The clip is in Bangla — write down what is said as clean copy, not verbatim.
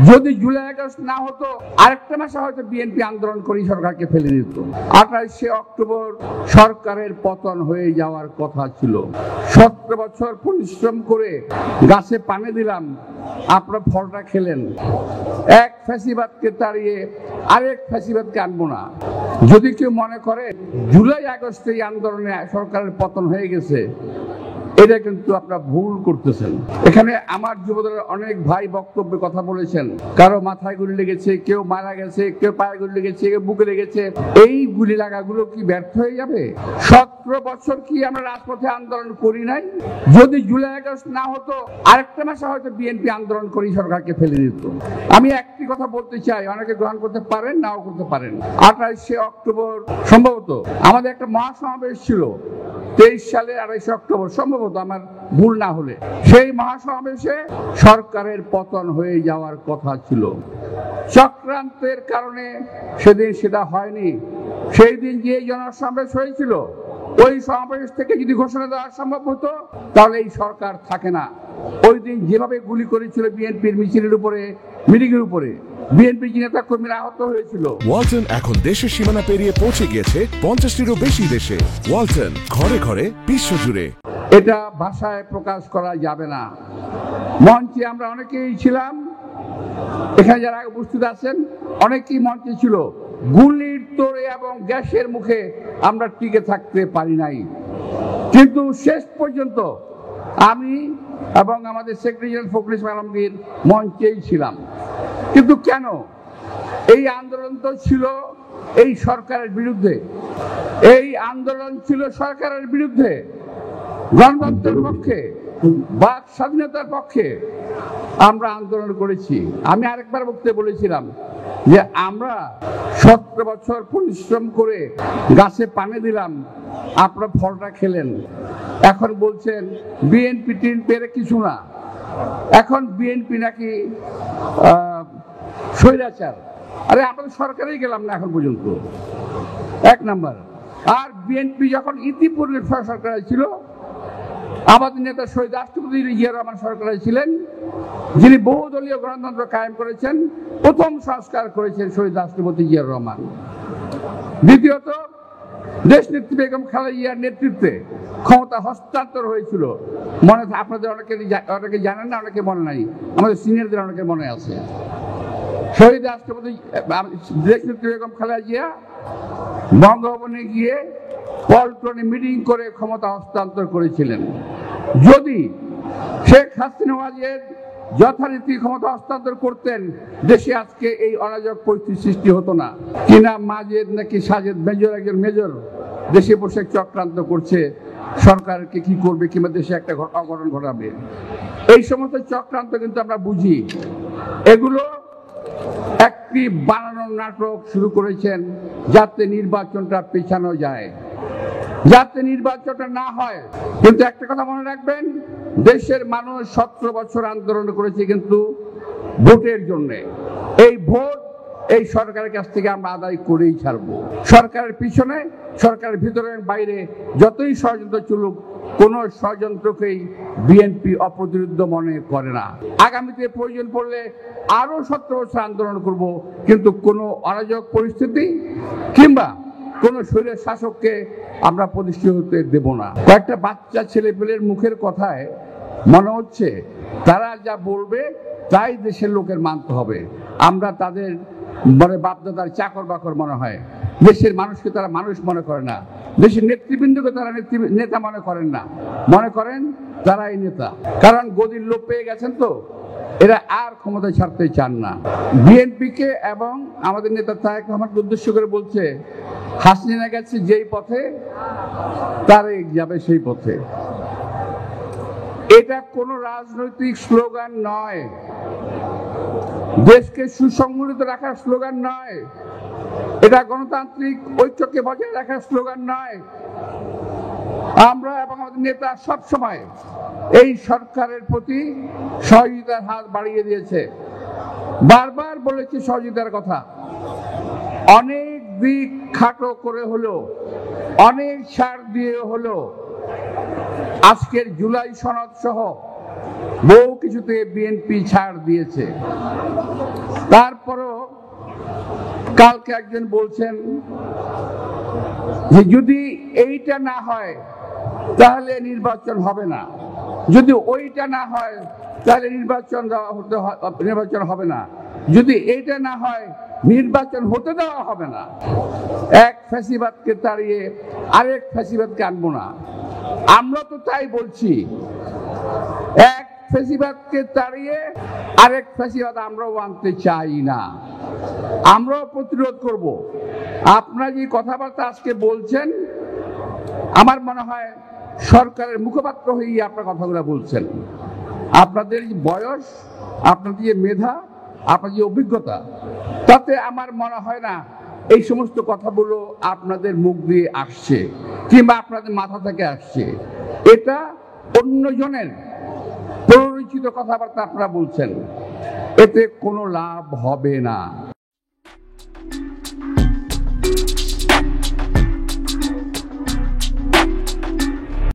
যদি জুলাই আগস্ট না হতো আরেকটা মাসে হয়তো বিএনপি আন্দোলন করে সরকারকে ফেলে দিত। 28শে অক্টোবর সরকারের পতন হয়ে যাওয়ার কথা ছিল। 17 বছর পরিশ্রম করে গাছে পানি দিলাম, আপনারা ফলটা খেলেন। এক ফ্যাসিবাদকে তাড়িয়ে আরেক ফ্যাসিবাদকে আনবো না। যদি কেউ মনে করে জুলাই আগস্টে এই আন্দোলনে সরকারের পতন হয়ে গেছে, এটা কিন্তু আপনারা ভুল করতেছেন। এখানে আমার যুবদলের অনেক ভাই বক্তব্যে কথা বলেছেন, কারো মাথায় গুলি লেগেছে, কেউ মারা গেছে, কেউ পায়ে গুলি লেগেছে, কেউ বুকে লেগেছে। এই গুলি লাগাগুলো কি ব্যর্থ হয়ে যাবে? 17 বছর কি আমরা রাজপথে আন্দোলন করি নাই? যদি জুলাই আগস্ট না হতো আরেকটা মাসে হয়তো বিএনপি আন্দোলন করে সরকারকে ফেলে দিত। আমি একটি কথা বলতে চাই, অনেকে গ্রহণ করতে পারেন, নাও করতে পারেন। 28শে অক্টোবর সম্ভবত আমাদের একটা মহাসমাবেশ ছিল, 23 সালের 28শে অক্টোবর সম্ভবত, আমার ভুল না হলে। সেই মহাসমাবেশে সরকারের পতন হয়ে যাওয়ার কথা ছিল। চক্রান্তের কারণে সেদিন সেটা হয়নি। সেই দিন যে জনসমাবেশ হয়েছিল, ওই সমাবেশ থেকে যদি ঘোষণা দেওয়া সম্ভব হতো তাহলে এই সরকার থাকে না। ওই দিন যেভাবে গুলি করেছিল বিএনপির মিছিলের উপরে, মিটিংয়ের উপরে, বিএনপি নেতা কর্মীরা আহত হয়েছিল। ওয়ালটন এখন দেশের সীমানা পেরিয়ে পৌঁছে গিয়েছে 50টিরও বেশি দেশে। ওয়ালটন, ঘরে ঘরে, বিশ্বজুড়ে। এটা ভাষায় প্রকাশ করা যাবে না। মঞ্চে আমরা অনেকেই ছিলাম, এখানে যারা উপস্থিত আছেন অনেকেই মঞ্চে ছিল। গুলির তোড়ে এবং গ্যাসের মুখে আমরা টিকে থাকতে পারি নাই, কিন্তু শেষ পর্যন্ত আমি এবং আমাদের সেক্রেটারি জেনারেল ফখরুল ইসলাম আলমগীর মঞ্চেই ছিলাম। কিন্তু কেন? এই আন্দোলন তো ছিল এই সরকারের বিরুদ্ধে, এই আন্দোলন ছিল সরকারের বিরুদ্ধে, গণতন্ত্রের পক্ষে, বাক স্বাধীনতার পক্ষে আমরা আন্দোলন করেছি। আমি আরেকবার বক্তব্যে বলেছিলাম যে আমরা 17 বছর পরিশ্রম করে গাছে পানি দিলাম, আপনারা ফলটা খেলেন। এখন বলছেন বিএনপি টিএনপি কিছু না, এখন বিএনপি নাকি স্বৈরাচার। আরে আমাদের সরকারেই গেলাম না এখন পর্যন্ত, এক নাম্বার। আর বিএনপি যখন ইতিপূর্বে সরকারে ছিল, আমাদের নেতা শহীদ রাষ্ট্রপতি জিয়া রহমান সরকারে ছিলেন, যিনি বহুদলীয় গণতন্ত্র কায়েম করেছেন, প্রথম সংস্কার করেছেন শহীদ রাষ্ট্রপতি জিয়া রহমান। দ্বিতীয়ত দেশ নেত্রী বেগম খালেদা জিয়ার নেতৃত্বে ক্ষমতা হস্তান্তর হয়েছিল। মনে আপনাদের অনেকে জানেন না, অনেকে মনে নাই, আমাদের সিনিয়রদের অনেকে মনে আছে। শহীদ রাষ্ট্রপতি দেশ নেত্রী বেগম খালেদা জিয়া বঙ্গভবনে গিয়ে পল্টনে মিটিং করে ক্ষমতা হস্তান্তর করেছিলেন। যদি শেখ হাসিনা যথারীতি ক্ষমতা হস্তান্তর করতেন, দেশে আজকে এই অরাজক পরিস্থিতি সৃষ্টি হতো না। কিনা মাজেদ নাকি সাজেদ, মেজর, একজন মেজর দেশে বসে চক্রান্ত করছে, সরকারকে কি করবে কিংবা দেশে একটা অঘটন ঘটাবে। এই সমস্ত চক্রান্ত কিন্তু আমরা বুঝি। এগুলো একটি বানানোর নাটক শুরু করেছেন যাতে নির্বাচনটা পেছানো যায়, যাতে নির্বাচনটা না হয়। কিন্তু একটা কথা মনে রাখবেন, দেশের মানুষ 17 বছর আন্দোলন করেছে কিন্তু ভোটের জন্য। এই ভোট এই সরকারের কাছ থেকে আমরা আদায় করেই ছাড়বো। সরকারের পিছনে, সরকারের ভিতরে বাইরে যতই ষড়যন্ত্র চলুক, কোন ষড়যন্ত্রকেই বিএনপি অপ্রতিরোধ্য মনে করে না। আগামীতে প্রয়োজন পড়লে আরো 17 বছর আন্দোলন করব, কিন্তু কোনো অরাজক পরিস্থিতি কিংবা কোন শরীরের শাসককে আমরা প্রতিষ্ঠিত হতে দেব না। কয়েকটা বাচ্চা ছেলেপেলের মুখের কথায় মনে হচ্ছে তারা যা বলবে তাই দেশের লোকের মানতে হবে। আমরা তাদের বাপদাদার চাকর বাকর মনে হয়। দেশের মানুষকে তারা মানুষ মনে করে না, দেশের নেতৃবৃন্দকে তারা নেতা মনে করেন না, মনে করেন তারাই নেতা। কারণ গদির লোভ পেয়ে গেছেন তো, এরা আর ক্ষমতা ছাড়তে চান না। বিএনপিকে এবং আমাদের নেতা তারেক রহমানকে উদ্দেশ্য করে বলছে, হাসিনা গেছে যেই পথে তারেক যাবে সেই পথে। এটা কোনো রাজনৈতিক স্লোগান নয়, দেশকে সুসংগঠিত রাখার স্লোগান নয়, এটা গণতান্ত্রিক ঐক্যকে বজায় রাখার স্লোগান নয়। আমরা এবং আমাদের নেতা সবসময় এই সরকারের প্রতি সহযোগিতার হাত বাড়িয়ে দিয়েছে, বারবার বলেছে সহযোগিতার কথা। অনেক দিক খাটো করে হলো, অনেক ছাড় দিয়ে হলো, আজকের জুলাই সনদ সহ বহু কিছুতে বিএনপি ছাড় দিয়েছে। তারপরও কালকে একজন বলছেন যে যদি এইটা না হয় তাহলে নির্বাচন হবে না, যদি ওইটা না হয় তাহলে নির্বাচন হবে না, যদি এইটা না হয় নির্বাচন হতে দেওয়া হবে না। এক ফ্যাসিবাদকে তাড়িয়ে আরেক ফ্যাসিবাদকে আনবো না। আমরা তো তাই বলছি, এক ফ্যাসিবাদকে তাড়িয়ে আরেক ফ্যাসিবাদ আমরাও আনতে চাই না, আমরাও প্রতিরোধ করব। আপনারা যে কথাবার্তা আজকে বলছেন, আমার মনে হয় সরকারের মুখপাত্র হয়ে আপনার কথাগুলো বলছেন। আপনাদের যে বয়স, আপনাদের যে মেধা, আপনার যে অভিজ্ঞতা, তাতে আমার মনে হয় না এই সমস্ত কথাগুলো আপনাদের মুখ দিয়ে আসছে কিংবা আপনাদের মাথা থেকে আসছে। এটা অন্যজনের প্ররোচিত কথাবার্তা আপনারা বলছেন, এতে কোনো লাভ হবে না।